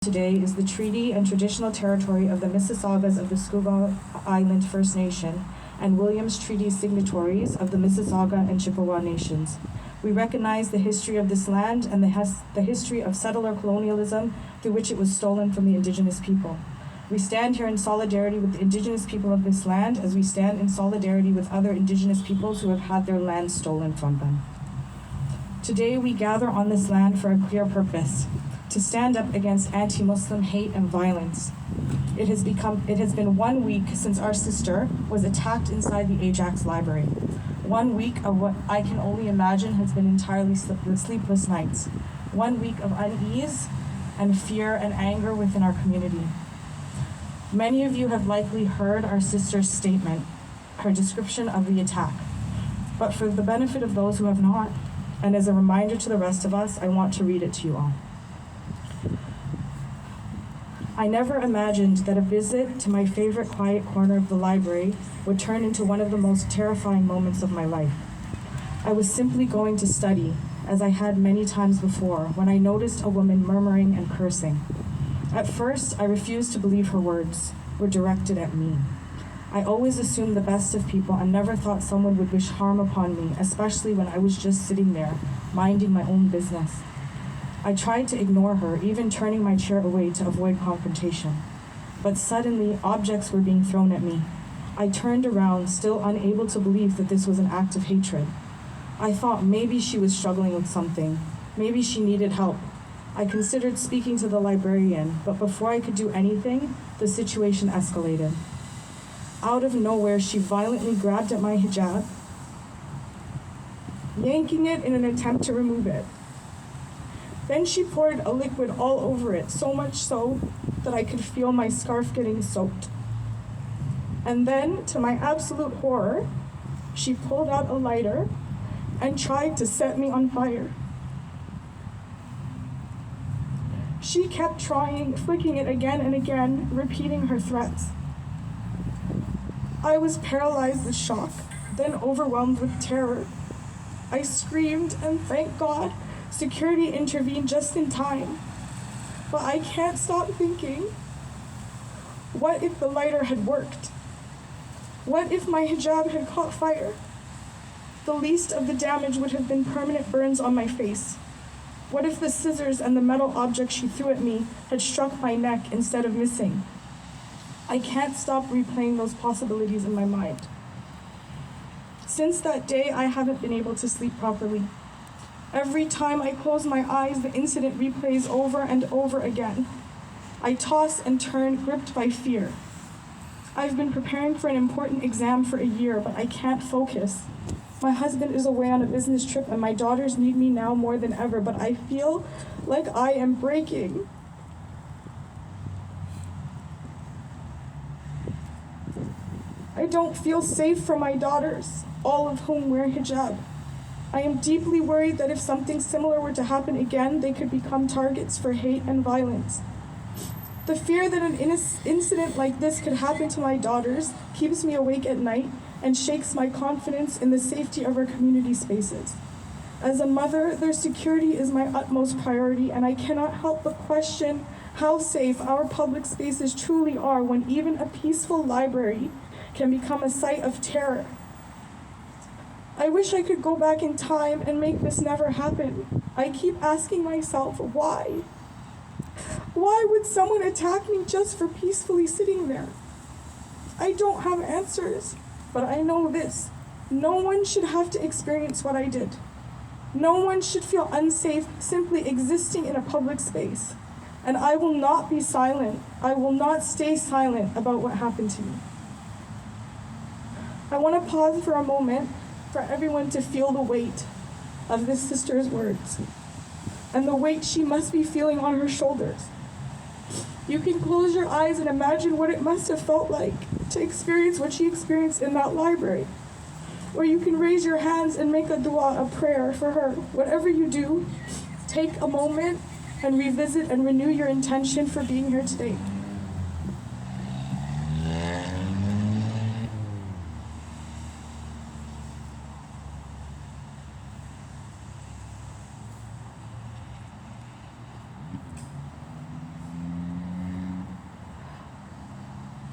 Today is the treaty and traditional territory of the Mississaugas of the Scugog Island First Nation and Williams Treaty signatories of the Mississauga and Chippewa nations. We recognize the history of this land and the history of settler colonialism through which it was stolen from the Indigenous people. We stand here in solidarity with the Indigenous people of this land as we stand in solidarity with other Indigenous peoples who have had their land stolen from them. Today we gather on this land for a clear purpose: to stand up against anti-Muslim hate and violence. It has been 1 week since our sister was attacked inside the Ajax Library. 1 week of what I can only imagine has been entirely sleepless nights. 1 week of unease and fear and anger within our community. Many of you have likely heard our sister's statement, her description of the attack. But for the benefit of those who have not, and as a reminder to the rest of us, I want to read it to you all. I never imagined that a visit to my favorite quiet corner of the library would turn into one of the most terrifying moments of my life. I was simply going to study, as I had many times before, when I noticed a woman murmuring and cursing. At first, I refused to believe her words were directed at me. I always assumed the best of people and never thought someone would wish harm upon me, especially when I was just sitting there, minding my own business. I tried to ignore her, even turning my chair away to avoid confrontation. But suddenly, objects were being thrown at me. I turned around, still unable to believe that this was an act of hatred. I thought maybe she was struggling with something. Maybe she needed help. I considered speaking to the librarian, but before I could do anything, the situation escalated. Out of nowhere, she violently grabbed at my hijab, yanking it in an attempt to remove it. Then she poured a liquid all over it, so much so that I could feel my scarf getting soaked. And then, to my absolute horror, she pulled out a lighter and tried to set me on fire. She kept trying, flicking it again and again, repeating her threats. I was paralyzed with shock, then overwhelmed with terror. I screamed, and thank God, security intervened just in time. But I can't stop thinking, what if the lighter had worked? What if my hijab had caught fire? The least of the damage would have been permanent burns on my face. What if the scissors and the metal object she threw at me had struck my neck instead of missing? I can't stop replaying those possibilities in my mind. Since that day, I haven't been able to sleep properly. Every time I close my eyes, the incident replays over and over again. I toss and turn, gripped by fear. I've been preparing for an important exam for a year, but I can't focus. My husband is away on a business trip, and my daughters need me now more than ever, but I feel like I am breaking. I don't feel safe for my daughters, all of whom wear hijab. I am deeply worried that if something similar were to happen again, they could become targets for hate and violence. The fear that an incident like this could happen to my daughters keeps me awake at night and shakes my confidence in the safety of our community spaces. As a mother, their security is my utmost priority, and I cannot help but question how safe our public spaces truly are when even a peaceful library can become a site of terror. I wish I could go back in time and make this never happen. I keep asking myself, why? Why would someone attack me just for peacefully sitting there? I don't have answers, but I know this: no one should have to experience what I did. No one should feel unsafe simply existing in a public space. And I will not be silent. I will not stay silent about what happened to me. I want to pause for a moment for everyone to feel the weight of this sister's words and the weight she must be feeling on her shoulders. You can close your eyes and imagine what it must have felt like to experience what she experienced in that library. Or you can raise your hands and make a dua, a prayer for her. Whatever you do, take a moment and revisit and renew your intention for being here today.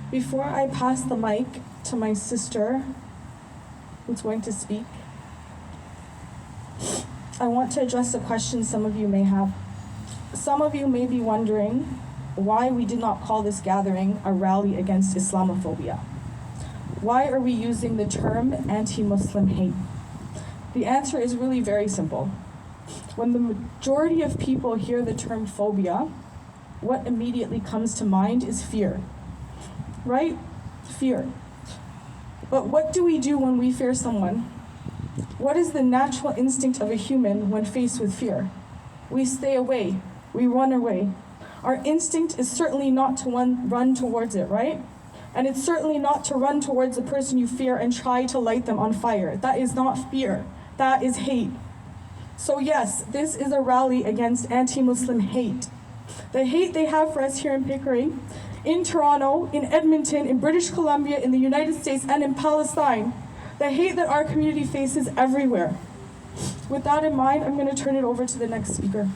Before I pass the mic to my sister, who's going to speak, I want to address a question some of you may have. Some of you may be wondering why we did not call this gathering a rally against Islamophobia. Why are we using the term anti-Muslim hate? The answer is really very simple. When the majority of people hear the term phobia, what immediately comes to mind is fear, right? Fear. But what do we do when we fear someone? What is the natural instinct of a human when faced with fear? We stay away, we run away. Our instinct is certainly not to run towards it, right? And it's certainly not to run towards the person you fear and try to light them on fire. That is not fear, that is hate. So yes, this is a rally against anti-Muslim hate. The hate they have for us here in Pickering, in Toronto, in Edmonton, in British Columbia, in the United States, and in Palestine. The hate that our community faces everywhere. With that in mind, I'm going to turn it over to the next speaker.